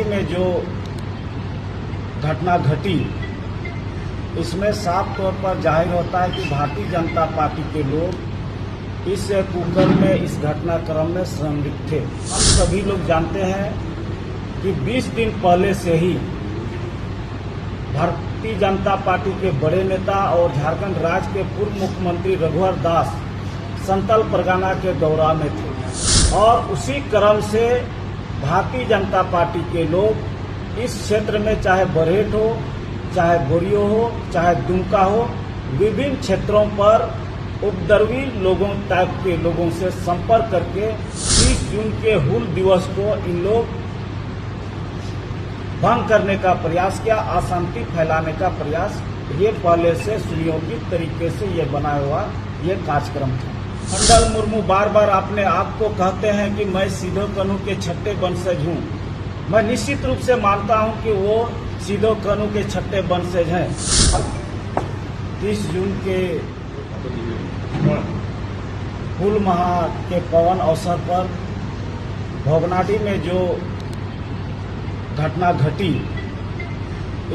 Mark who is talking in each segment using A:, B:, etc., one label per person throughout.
A: में जो घटना घटी इसमें साफ तौर पर जाहिर होता है कि भारतीय जनता पार्टी के लोग इस कुकर्म में, इस घटनाक्रम में संलिप्त थे। हम सभी लोग जानते हैं कि 20 दिन पहले से ही भारतीय जनता पार्टी के बड़े नेता और झारखंड राज्य के पूर्व मुख्यमंत्री रघुवर दास संथाल परगना के दौरा में थे और उसी क्रम से भारतीय जनता पार्टी के लोग इस क्षेत्र में चाहे बरहेट हो, चाहे बोरियो हो, चाहे दुमका हो, विभिन्न क्षेत्रों पर उपद्रवी लोगों टाइप के लोगों से संपर्क करके 30 जून के हूल दिवस को इन लोग भंग करने का प्रयास किया, अशांति फैलाने का प्रयास। ये पहले से सुनियोजित तरीके से ये बनाया हुआ ये कार्यक्रम था। मंडल मुर्मू बार बार अपने आप को कहते हैं कि मैं सिधो कानू के छठे वंशज हूँ। मैं निश्चित रूप से मानता हूँ कि वो सिधो कानू के छठे वंशज हैं। 30 जून के हूल महा के पावन अवसर पर भोगनाडी में जो घटना घटी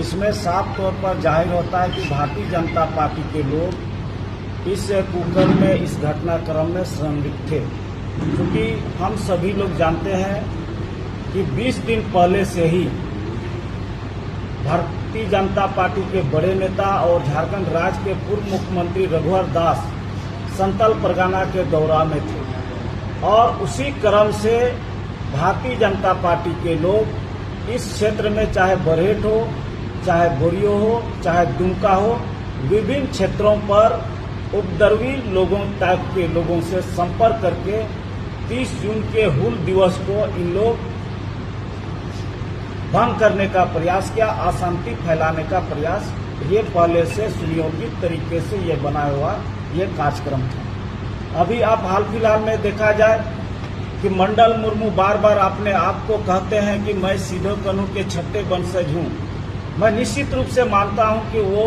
A: इसमें साफ तौर पर जाहिर होता है कि भारतीय जनता पार्टी के लोग इस कुकर्म में, इस घटनाक्रम में संलिप्त थे। क्योंकि हम सभी लोग जानते हैं कि 20 दिन पहले से ही भारतीय जनता पार्टी के बड़े नेता और झारखंड राज्य के पूर्व मुख्यमंत्री रघुवर दास संथाल परगना के दौरा में थे और उसी क्रम से भारतीय जनता पार्टी के लोग इस क्षेत्र में चाहे बरहेट हो, चाहे बोरियो हो, चाहे दुमका हो, विभिन्न क्षेत्रों पर उपद्रवी लोगों टाइप के लोगों से संपर्क करके 30 जून के हूल दिवस को इन लोग भंग करने का प्रयास किया, अशांति फैलाने का प्रयास। ये पहले से सुनियोजित तरीके से ये बनाया हुआ ये कार्यक्रम था। अभी आप हाल फिलहाल में देखा जाए कि मंडल मुर्मू बार बार अपने आप को कहते हैं कि मैं सिधो कानू के छठे वंशज हूँ। मैं निश्चित रूप से मानता हूँ कि वो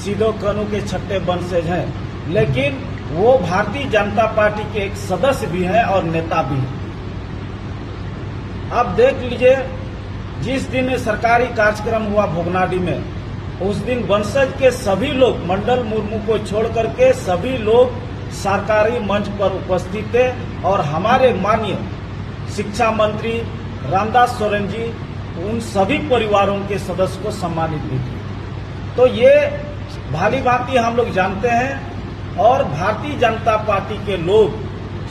A: सिधो कानू के छठे वंशज हैं, लेकिन वो भारतीय जनता पार्टी के एक सदस्य भी हैं और नेता भी हैं। आप देख लीजिए, जिस दिन सरकारी कार्यक्रम हुआ भोगनाडी में, उस दिन वंशज के सभी लोग मंडल मुर्मू को छोड़ करके सभी लोग सरकारी मंच पर उपस्थित थे और हमारे माननीय शिक्षा मंत्री रामदास सोरेन जी उन सभी परिवारों के सदस्य को सम्मानित भी किए। तो ये भाली भांति हम लोग जानते हैं और भारतीय जनता पार्टी के लोग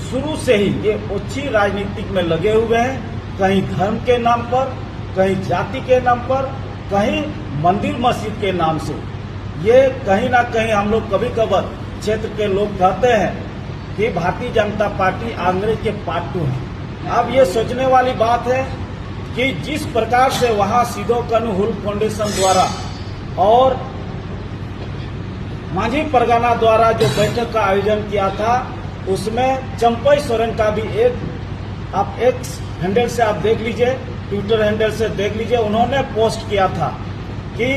A: शुरू से ही ये ओछी राजनीति में लगे हुए हैं। कहीं धर्म के नाम पर, कहीं जाति के नाम पर, कहीं मंदिर मस्जिद के नाम से। ये कहीं ना कहीं हम लोग कभी कभार क्षेत्र के लोग कहते हैं कि भारतीय जनता पार्टी अंग्रेज के पार्ट 2 है। अब ये सोचने वाली बात है कि जिस प्रकार से वहाँ सिधो कानू हूल फाउंडेशन द्वारा और माझी परगना द्वारा जो बैठक का आयोजन किया था, उसमें चंपई सोरेन का भी आप एक्स हैंडल से आप देख लीजिए, ट्विटर हैंडल से देख लीजिए, उन्होंने पोस्ट किया था कि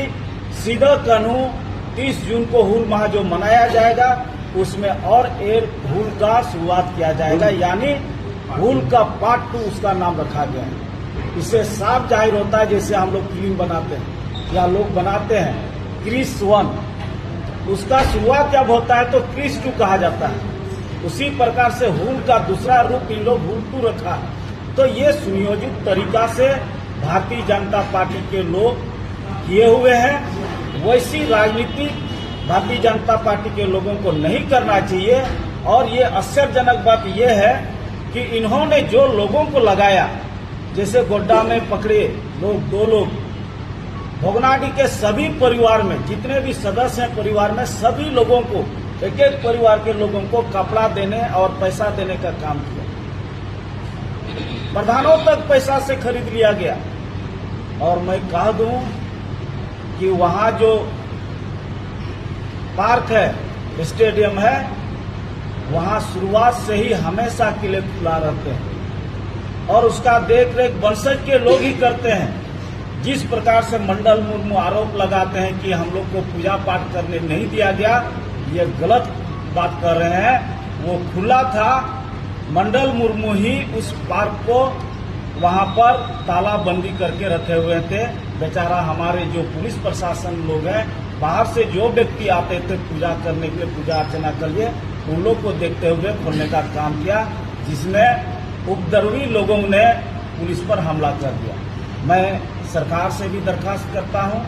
A: सिधो कानू 30 जून को हूल माह जो मनाया जाएगा उसमें और एक हूल का शुरुआत किया जाएगा, यानी हूल का पार्ट 2 उसका नाम रखा गया है। इससे साफ जाहिर होता है जैसे हम लोग फिल्म बनाते हैं या लोग बनाते हैं क्रिस 1, उसका शुरुआत जब होता है तो क्रिस 2 कहा जाता है। उसी प्रकार से हूल का दूसरा रूप इन लोग हूल 2 रखा है। तो ये सुनियोजित तरीका से भारतीय जनता पार्टी के लोग किए हुए हैं। वैसी राजनीति भारतीय जनता पार्टी के लोगों को नहीं करना चाहिए। और ये आश्चर्यजनक बात यह है कि इन्होंने जो लोगों को लगाया, जैसे गोड्डा में पकड़े लोग 2 लोग, भोगनाडी के सभी परिवार में जितने भी सदस्य हैं परिवार में, सभी लोगों को, एक एक परिवार के लोगों को कपड़ा देने और पैसा देने का काम किया। प्रधानों तक पैसा से खरीद लिया गया। और मैं कह दूं कि वहां जो पार्क है, स्टेडियम है, वहां शुरुआत से ही हमेशा किले खुला रहते हैं और उसका देख रेख वंशज के लोग ही करते हैं। जिस प्रकार से मंडल मुर्मू आरोप लगाते हैं कि हम लोग को पूजा पाठ करने नहीं दिया गया, ये गलत बात कर रहे हैं। वो खुला था, मंडल मुर्मू ही उस पार्क को वहां पर तालाबंदी करके रखे हुए थे। बेचारा हमारे जो पुलिस प्रशासन लोग हैं, बाहर से जो व्यक्ति आते थे पूजा करने के लिए, पूजा अर्चना के लिए, उन लोग को देखते हुए खोलने का काम किया, जिसमें उपद्रवी लोगों ने पुलिस पर हमला कर दिया। मैं सरकार से भी दरखास्त करता हूं,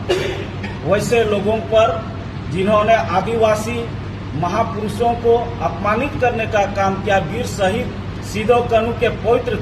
A: वैसे लोगों पर जिन्होंने आदिवासी महापुरुषों को अपमानित करने का काम किया, वीर शहीद सिदो कान्हू के पवित्र